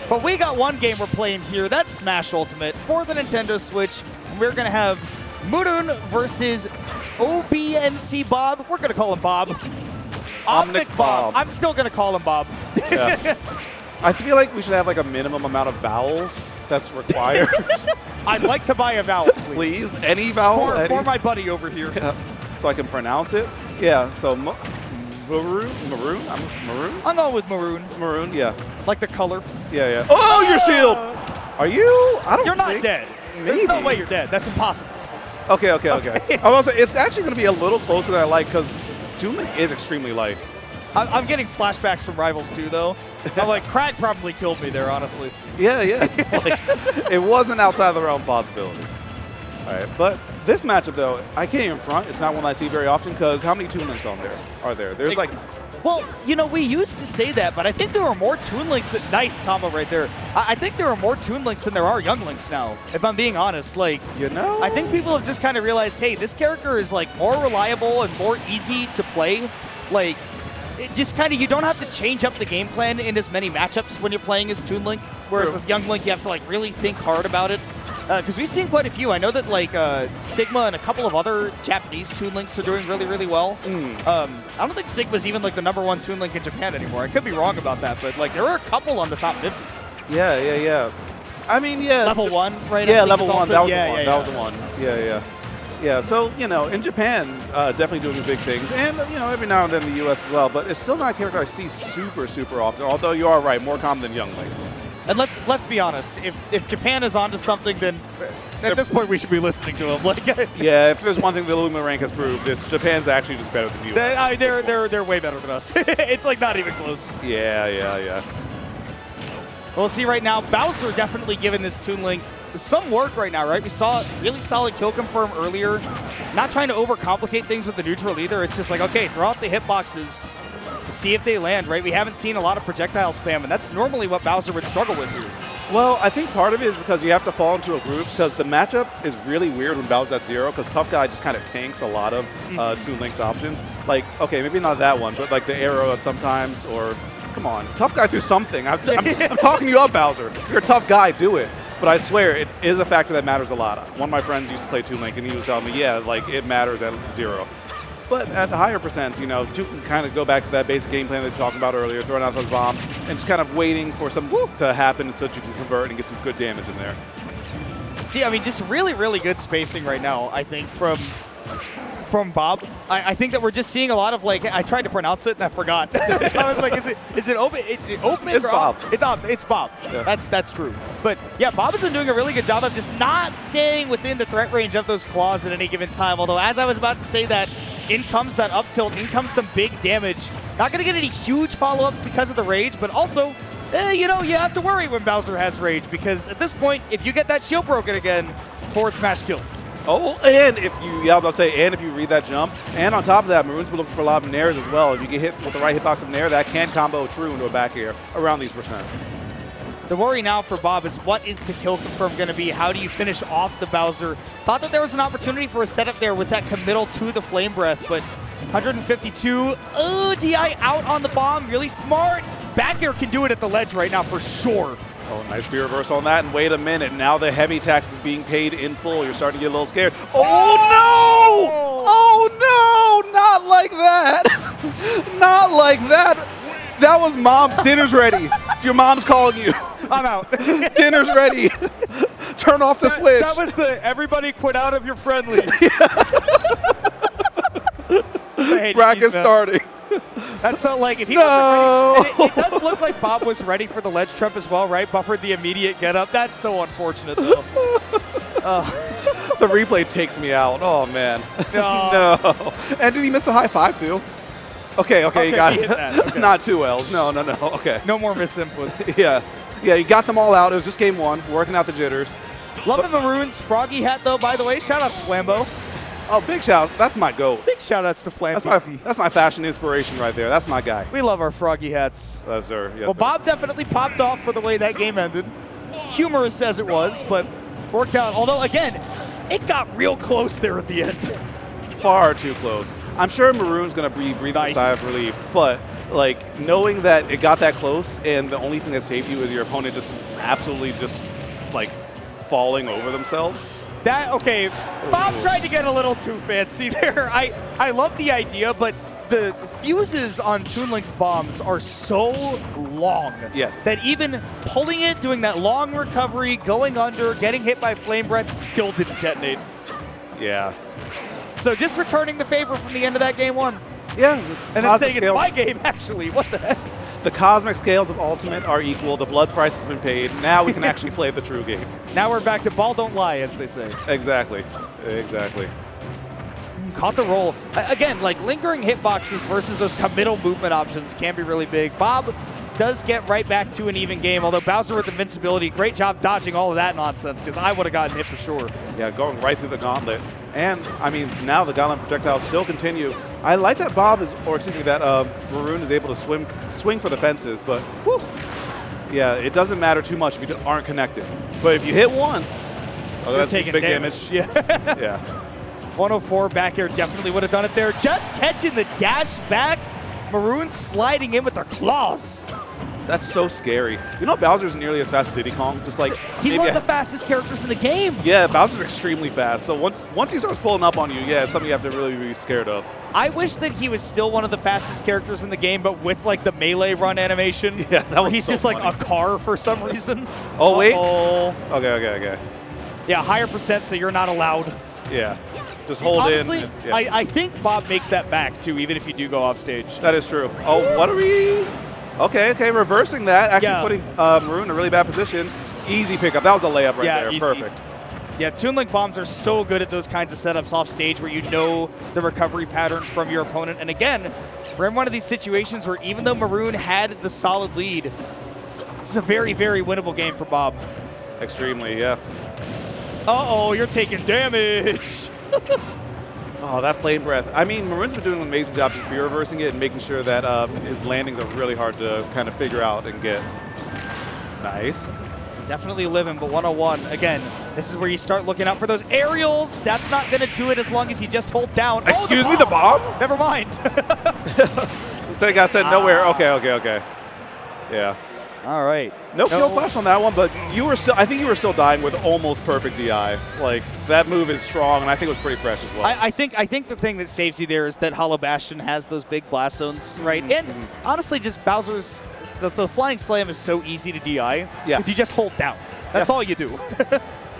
But we got one game we're playing here. That's Smash Ultimate for the Nintendo Switch. And we're going to have Murun versus Obmcbob. We're going to call him Bob. Obmcbob. I'm still going to call him Bob. Yeah. I feel like we should have like a minimum amount of vowels that's required. I'd like to buy a vowel, please. Please, any vowel. For my buddy over here. Yeah. So I can pronounce it. Yeah, so Maroon? I'm going with Maroon. Maroon, yeah. Like the color. Yeah, yeah. Oh, your shield! Are you? I don't You're not think. dead. Maybe. There's no way you're dead. That's impossible. Okay. I was say, it's actually going to be a little closer than I like because Toon Link is extremely light. I'm getting flashbacks from Rivals 2, though. I'm like, Crag probably killed me there, honestly. Yeah. Like, it wasn't outside of the realm of possibility. All right, but this matchup, though, I can't even front. It's not one I see very often because how many Toon Links are there? There's like... Well, you know, we used to say that, but I think there are more Toon Links that... Nice combo right there. I think there are more Toon Links than there are Young Links now, if I'm being honest. Like, you know? I think people have just kind of realized, hey, this character is, like, more reliable and more easy to play. Like... It just kind of, you don't have to change up the game plan in as many matchups when you're playing as Toon Link, whereas with Young Link, you have to like really think hard about it. Because we've seen quite a few. I know that like Sigma and a couple of other Japanese Toon Links are doing really, really well. I don't think Sigma's even like the #1 Toon Link in Japan anymore. I could be wrong about that, but like there are a couple on the top 50. Yeah. I mean, yeah. Level 1, right? Yeah, level 1. That was the one. Yeah. That was the one. Yeah. Yeah, so, you know, in Japan, definitely doing big things. And, you know, every now and then in the U.S. as well. But it's still not a character I see super, super often. Although you are right, more common than Young Link. And let's be honest. If Japan is onto something, then at this point we should be listening to them. Like, yeah, if there's one thing the Luma rank has proved, it's Japan's actually just better than the U.S. They're way better than us. It's like not even close. Yeah. We'll see right now. Bowser definitely giving this Toon Link some work right now, right? We saw a really solid kill confirm earlier. Not trying to overcomplicate things with the neutral either. It's just like, okay, throw out the hitboxes, see if they land, right? We haven't seen a lot of projectile spam, and that's normally what Bowser would struggle with here. Well, I think part of it is because you have to fall into a group because the matchup is really weird when Bowser's at 0 because Tough Guy just kind of tanks a lot of Toon Link's options. Like, okay, maybe not that one, but like the arrow at sometimes or... Come on, Tough Guy through something. I'm talking you up, Bowser. You're a tough guy, do it. But I swear, it is a factor that matters a lot. One of my friends used to play Toon Link, and he was telling me, yeah, like, it matters at 0. But at the higher percents, you know, you can kind of go back to that basic game plan that we were talking about earlier, throwing out those bombs, and just kind of waiting for some to happen so that you can convert and get some good damage in there. See, I mean, just really, really good spacing right now, I think, from Bob. I think that we're just seeing a lot of like, I tried to pronounce it and I forgot. I was like, is it Open? It's Bob. It's Bob. Yeah. That's true. But yeah, Bob has been doing a really good job of just not staying within the threat range of those claws at any given time. Although as I was about to say that, in comes that up tilt, in comes some big damage. Not going to get any huge follow-ups because of the rage, but also, you know, you have to worry when Bowser has rage because at this point, if you get that shield broken again, forward smash kills. Oh, and if you, I was about to say, and if you read that jump, and on top of that, Maroon's been looking for a lot of nairs as well. If you get hit with the right hitbox of nair, that can combo true into a back air around these percents. The worry now for Bob is what is the kill confirm going to be? How do you finish off the Bowser? Thought that there was an opportunity for a setup there with that committal to the Flame Breath, but 152. Oh, DI out on the bomb. Really smart. Back air can do it at the ledge right now for sure. Oh, nice B reverse on that, and wait a minute, now the heavy tax is being paid in full. You're starting to get a little scared. Oh no! Oh no! Not like that! Not like that! That was Mom. Dinner's ready. Your mom's calling you. I'm out. Dinner's ready. Turn off the switch. That was the everybody quit out of your friendlies. Bracket starting. That's so like if he wasn't ready, it does look like Bob was ready for the ledge trump as well, right? Buffered the immediate get up. That's so unfortunate though. The replay takes me out. Oh man. No. No. And did he miss the high five too? Okay, you got it. Okay. Not 2 L's. No. Okay. No more misinputs. Yeah, you got them all out. It was just game 1, working out the jitters. Loving Maroon's froggy hat though, by the way. Shout out to Flambeau. Oh, big shout. That's my goat. Big shout outs to Flambeau. That's my fashion inspiration right there. That's my guy. We love our froggy hats. Yes, sir. Yes, well, sir. Bob definitely popped off for the way that game ended. Humorous as it was, but worked out. Although, again, it got real close there at the end. Far too close. I'm sure Maroon's going to breathe a sigh of relief, but like knowing that it got that close and the only thing that saved you is your opponent just absolutely just like falling over themselves. Okay, Bob tried to get a little too fancy there. I love the idea, but the fuses on Toon Link's bombs are so long that even pulling it, doing that long recovery, going under, getting hit by Flame Breath still didn't detonate. Yeah. So just returning the favor from the end of that game 1. Yeah. And then saying it's my game, actually. What the heck? The cosmic scales of Ultimate are equal. The blood price has been paid. Now we can actually play the true game. Now we're back to ball don't lie, as they say. Exactly. Exactly. Caught the roll. Again, like lingering hitboxes versus those committal movement options can be really big. Bob does get right back to an even game, although Bowser with invincibility, great job dodging all of that nonsense, because I would have gotten hit for sure. Yeah, going right through the gauntlet. And, I mean, now the gauntlet projectiles still continue. I like that Bob is, or excuse me, that Murun is able to swing for the fences, but whew, yeah, it doesn't matter too much if you aren't connected. But if you hit once, that's big damage. Yeah. Yeah. 104 back air definitely would have done it there. Just catching the dash back. Murun sliding in with the claws. That's so scary. You know, Bowser's nearly as fast as Diddy Kong. Just like he's one of the fastest characters in the game. Yeah, Bowser's extremely fast. So once he starts pulling up on you, yeah, it's something you have to really be scared of. I wish that he was still one of the fastest characters in the game, but with like the melee run animation. Yeah, that was he's so just funny. like a car for some reason. Oh wait. Okay. Yeah, higher percent, so you're not allowed. Yeah. Just hold Honestly, in. Yeah. I think Bob makes that back too, even if you do go off stage. That is true. Oh, what are we? Okay, reversing that. Actually putting Murun in a really bad position. Easy pickup. That was a layup right there. Easy. Perfect. Yeah, Toon Link bombs are so good at those kinds of setups off stage where you know the recovery pattern from your opponent. And again, we're in one of these situations where even though Murun had the solid lead, this is a very, very winnable game for Bob. Extremely, yeah. Uh-oh, you're taking damage. Oh, that flame breath. I mean, Murun's been doing an amazing job just reversing it and making sure that his landings are really hard to kind of figure out and get. Nice. Definitely living, but 101. Again, this is where you start looking out for those aerials. That's not going to do it as long as you just hold down. Excuse me, the bomb? Never mind. This guy said nowhere. Okay. Yeah. All right. No flash on that one, but you were still. I think you were still dying with almost perfect DI. Like that move is strong, and I think it was pretty fresh as well. I think the thing that saves you there is that Hollow Bastion has those big blast zones, right? And honestly, just Bowser's the flying slam is so easy to DI because you just hold down. That's all you do.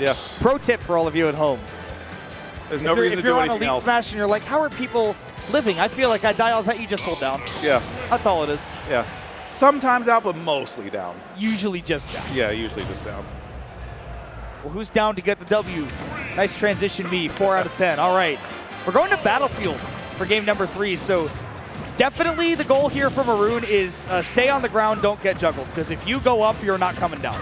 Yeah. Pro tip for all of you at home. There's no reason to do anything else. If you're on Elite Smash and you're like, how are people living? I feel like I die all the time. You just hold down. Yeah. That's all it is. Yeah. Sometimes out, but mostly down. Usually just down. Yeah, usually just down. Well, who's down to get the W? Nice transition, me. 4 out of 10. All right. We're going to Battlefield for game number 3. So definitely the goal here for Murun is stay on the ground, don't get juggled. Because if you go up, you're not coming down.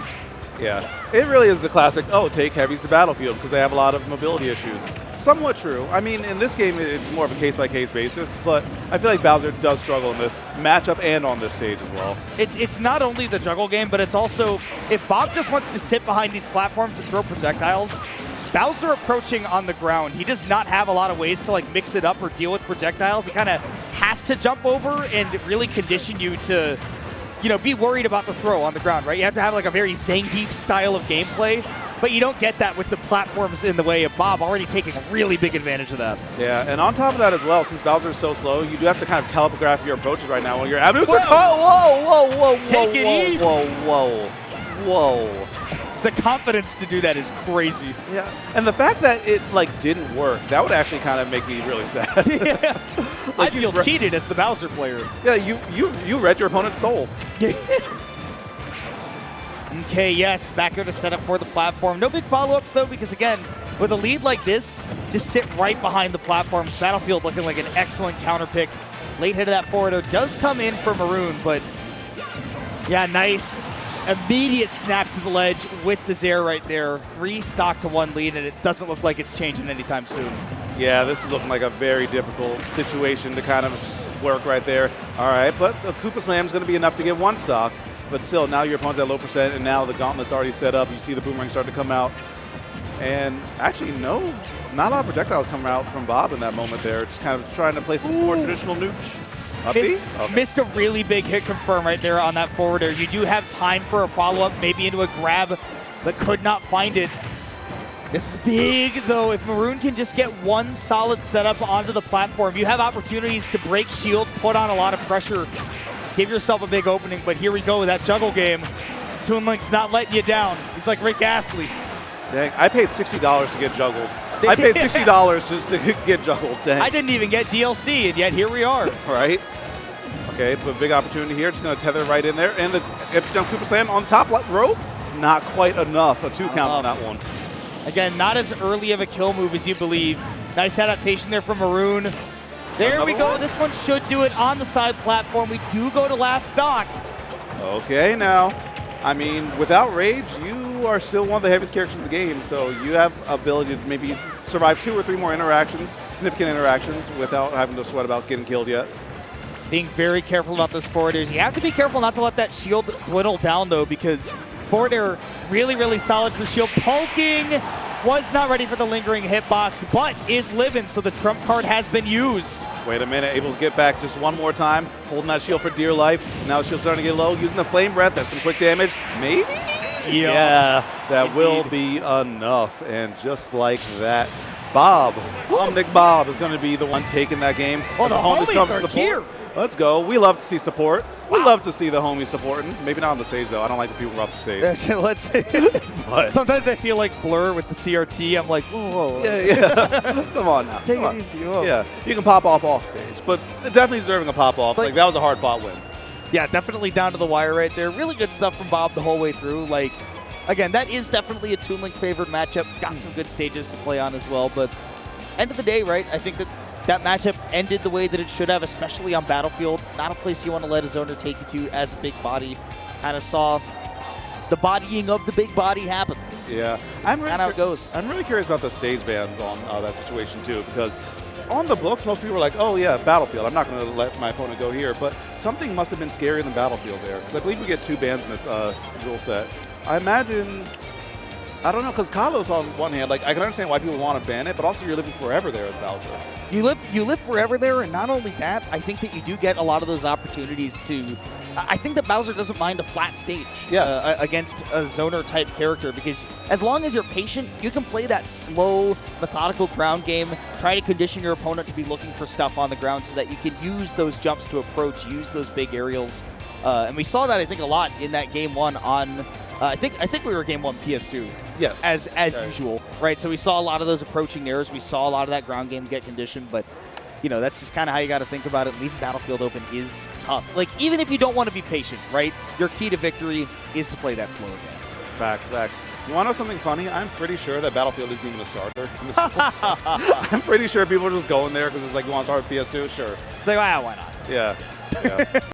Yeah. It really is the classic, take heavies to Battlefield because they have a lot of mobility issues. Somewhat true. I mean, in this game, it's more of a case-by-case basis, but I feel like Bowser does struggle in this matchup and on this stage as well. It's not only the juggle game, but it's also, if Bob just wants to sit behind these platforms and throw projectiles, Bowser approaching on the ground, he does not have a lot of ways to like mix it up or deal with projectiles. He kind of has to jump over and really condition you to, be worried about the throw on the ground, right? You have to have like a very Zangief style of gameplay. But you don't get that with the platforms in the way of Bob already taking a really big advantage of that. Yeah, and on top of that as well, since Bowser's so slow, you do have to kind of telegraph your approaches right now when you're whoa. Take it easy. Whoa. The confidence to do that is crazy. Yeah, and the fact that it didn't work, that would actually kind of make me really sad. Yeah. I feel cheated as the Bowser player. Yeah, you read your opponent's soul. Okay, yes, back here to set up for the platform. No big follow-ups, though, because, again, with a lead like this, just sit right behind the platforms. Battlefield looking like an excellent counter pick. Late hit of that forward does come in for Murun, but, yeah, nice. Immediate snap to the ledge with the Zair right there. 3 stock to 1 lead, and it doesn't look like it's changing anytime soon. Yeah, this is looking like a very difficult situation to kind of work right there. All right, but the Koopa Slam is going to be enough to get 1 stock. But still, now your opponent's at low percent, and now the gauntlet's already set up. You see the boomerang start to come out. And actually, not a lot of projectiles coming out from Bob in that moment there. Just kind of trying to play some more traditional nooch. Missed a really big hit confirm right there on that forward air. You do have time for a follow-up, maybe into a grab, but could not find it. This is big, though. If Murun can just get one solid setup onto the platform, you have opportunities to break shield, put on a lot of pressure, give yourself a big opening. But here we go with that juggle game. Toon Link's not letting you down. He's like Rick Astley. Dang, I paid $60 to get juggled. I paid $60 just to get juggled. Dang. I didn't even get DLC, and yet here we are. Right? Okay, but big opportunity here. Just going to tether right in there. And the empty jump Cooper Slam on top rope. Not quite enough. A 2 count on that one. Again, not as early of a kill move as you believe. Nice adaptation there from Murun. There we go. This one should do it on the side platform. We do go to last stock. Okay, now, I mean, without Rage, you are still one of the heaviest characters in the game, so you have ability to maybe survive 2 or 3 more interactions, significant interactions, without having to sweat about getting killed yet. Being very careful about those forward airs. You have to be careful not to let that shield dwindle down, though, because forward air really, really solid for shield. Poking was not ready for the lingering hitbox, but is living, so the trump card has been used. Wait a minute, able to get back just one more time, holding that shield for dear life. Now shield's starting to get low, using the flame breath. That's some quick damage. Maybe? Yeah, that will be enough. And just like that, Obmcbob is going to be the one taking that game. Oh, the homies are here. Let's go. We love to see support. We love to see the homies supporting. Maybe not on the stage, though. I don't like when people are off the stage. Let's sometimes I feel like Blur with the CRT. I'm like, whoa. Yeah. Come on now. Take it easy. Whoa. Yeah, you can pop off stage, but definitely deserving a pop off. Like that was a hard fought win. Yeah, definitely down to the wire right there. Really good stuff from Bob the whole way through. Like, again, that is definitely a Toon Link favored matchup. Got some good stages to play on as well, but end of the day, right, I think that matchup ended the way that it should have, especially on Battlefield. Not a place you want to let a zoner take you to as a big body. Kind of saw the bodying of the big body happen. Yeah. I'm really how it goes. I'm really curious about the stage bans on that situation, too, because on the books, most people are like, oh, yeah, Battlefield. I'm not going to let my opponent go here. But something must have been scarier than Battlefield there, because I believe we get 2 bans in this rule set. I imagine, I don't know, because Kalos on one hand, like I can understand why people want to ban it, but also you're living forever there as Bowser. You live forever there, and not only that, I think that you do get a lot of those opportunities to. I think that Bowser doesn't mind a flat stage against a zoner-type character, because as long as you're patient, you can play that slow, methodical ground game, try to condition your opponent to be looking for stuff on the ground so that you can use those jumps to approach, use those big aerials. And we saw that, I think, a lot in that Game 1 on... I think we were Game 1 PS2. Yes. As usual, right? So we saw a lot of those approaching airs. We saw a lot of that ground game get conditioned, but you know, that's just kind of how you got to think about it. Leaving Battlefield open is tough. Like, even if you don't want to be patient, right? Your key to victory is to play that slower game. Facts. You want to know something funny? I'm pretty sure that Battlefield isn't even a starter. I'm pretty sure people are just going there because it's like, you want to start with PS2? Sure. It's like, why not? Yeah.